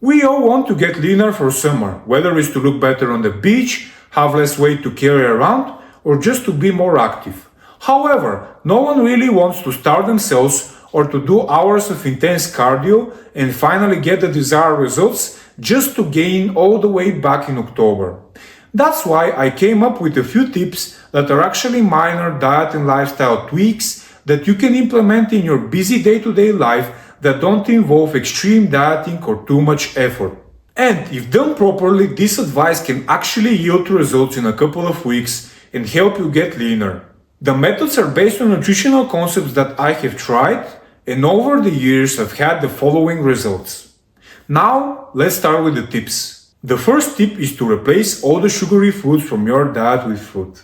We all want to get leaner for summer, whether it's to look better on the beach, have less weight to carry around, or just to be more active. However, no one really wants to starve themselves or to do hours of intense cardio and finally get the desired results just to gain all the way back in October. That's why I came up with a few tips that are actually minor diet and lifestyle tweaks that you can implement in your busy day-to-day life that don't involve extreme dieting or too much effort. And if done properly, this advice can actually yield results in a couple of weeks and help you get leaner. The methods are based on nutritional concepts that I have tried, and over the years I've had the following results. Now, let's start with the tips. The first tip is to replace all the sugary foods from your diet with fruit.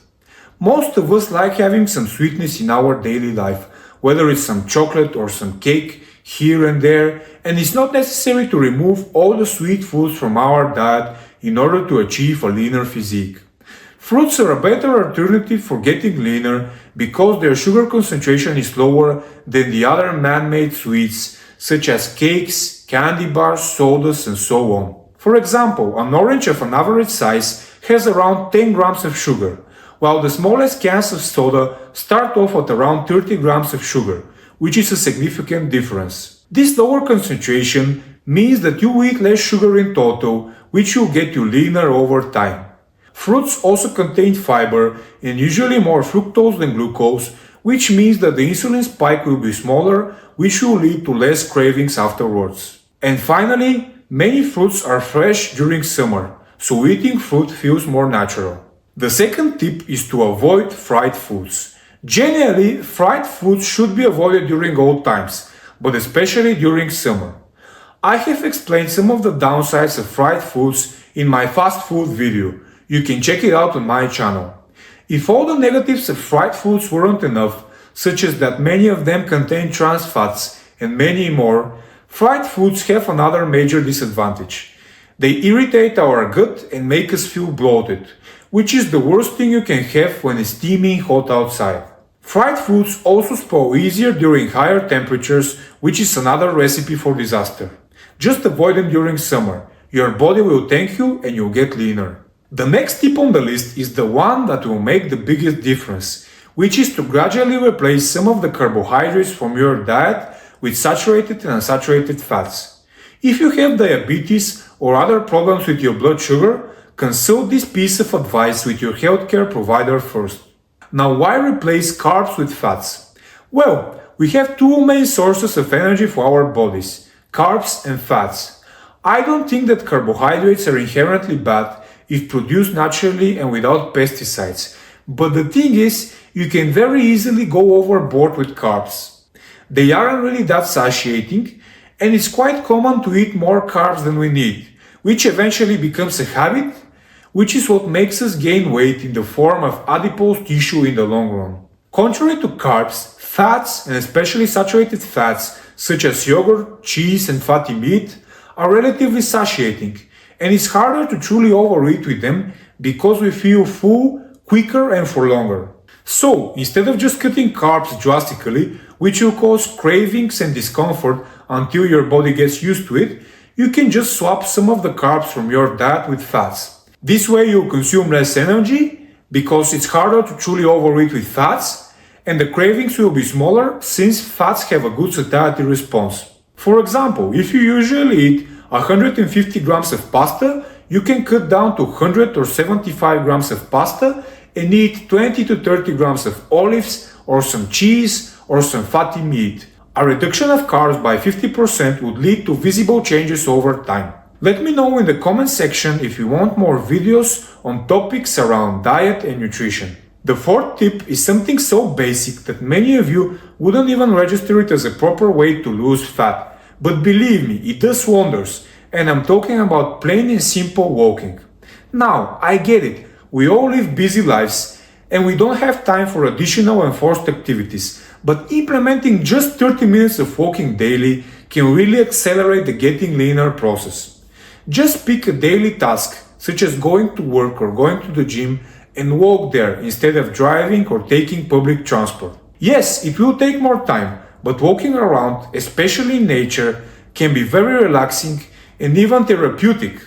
Most of us like having some sweetness in our daily life, whether it's some chocolate or some cake here and there, and it's not necessary to remove all the sweet foods from our diet in order to achieve a leaner physique. Fruits are a better alternative for getting leaner because their sugar concentration is lower than the other man-made sweets such as cakes, candy bars, sodas, and so on. For example, an orange of an average size has around 10 grams of sugar, while the smallest cans of soda start off at around 30 grams of sugar, which is a significant difference. This lower concentration means that you eat less sugar in total, which will get you leaner over time. Fruits also contain fiber and usually more fructose than glucose, which means that the insulin spike will be smaller, which will lead to less cravings afterwards. And finally, many fruits are fresh during summer, so eating fruit feels more natural. The second tip is to avoid fried foods. Generally, fried foods should be avoided during all times, but especially during summer. I have explained some of the downsides of fried foods in my fast food video. You can check it out on my channel. If all the negatives of fried foods weren't enough, such as that many of them contain trans fats and many more, fried foods have another major disadvantage. They irritate our gut and make us feel bloated, which is the worst thing you can have when it's steaming hot outside. Fried foods also spoil easier during higher temperatures, which is another recipe for disaster. Just avoid them during summer. Your body will thank you and you'll get leaner. The next tip on the list is the one that will make the biggest difference, which is to gradually replace some of the carbohydrates from your diet with saturated and unsaturated fats. If you have diabetes or other problems with your blood sugar, consult this piece of advice with your healthcare provider first. Now, why replace carbs with fats? Well, we have two main sources of energy for our bodies, carbs and fats. I don't think that carbohydrates are inherently bad if produced naturally and without pesticides. But the thing is, you can very easily go overboard with carbs. They aren't really that satiating, and it's quite common to eat more carbs than we need, which eventually becomes a habit, which is what makes us gain weight in the form of adipose tissue in the long run. Contrary to carbs, fats, and especially saturated fats, such as yogurt, cheese, and fatty meat, are relatively satiating, and it's harder to truly overeat with them because we feel full quicker and for longer. So, instead of just cutting carbs drastically, which will cause cravings and discomfort until your body gets used to it, you can just swap some of the carbs from your diet with fats. This way you'll consume less energy because it's harder to truly overeat with fats, and the cravings will be smaller since fats have a good satiety response. For example, if you usually eat 150 grams of pasta, you can cut down to 100 or 75 grams of pasta and eat 20 to 30 grams of olives or some cheese or some fatty meat. A reduction of carbs by 50% would lead to visible changes over time. Let me know in the comment section if you want more videos on topics around diet and nutrition. The fourth tip is something so basic that many of you wouldn't even register it as a proper way to lose fat. But believe me, it does wonders, and I'm talking about plain and simple walking. Now, I get it, we all live busy lives, and we don't have time for additional enforced activities, but implementing just 30 minutes of walking daily can really accelerate the getting leaner process. Just pick a daily task, such as going to work or going to the gym, and walk there instead of driving or taking public transport. Yes, it will take more time, but walking around, especially in nature, can be very relaxing and even therapeutic,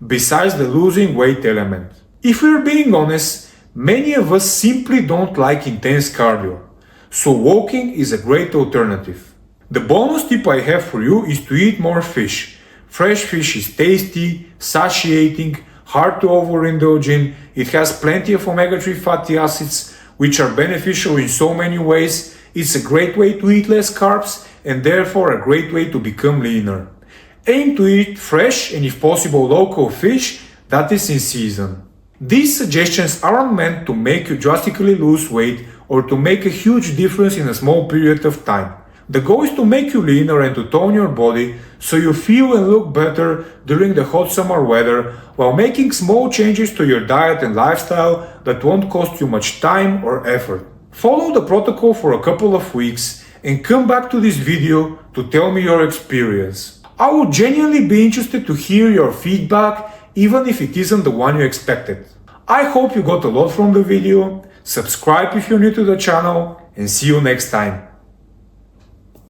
besides the losing weight element. If we're being honest, many of us simply don't like intense cardio, so walking is a great alternative. The bonus tip I have for you is to eat more fish. Fresh fish is tasty, satiating, hard to overindulge in, it has plenty of omega-3 fatty acids, which are beneficial in so many ways. It's a great way to eat less carbs and therefore a great way to become leaner. Aim to eat fresh and if possible local fish that is in season. These suggestions aren't meant to make you drastically lose weight or to make a huge difference in a small period of time. The goal is to make you leaner and to tone your body so you feel and look better during the hot summer weather while making small changes to your diet and lifestyle that won't cost you much time or effort. Follow the protocol for a couple of weeks and come back to this video to tell me your experience. I would genuinely be interested to hear your feedback even if it isn't the one you expected. I hope you got a lot from the video, subscribe if you're new to the channel, and see you next time.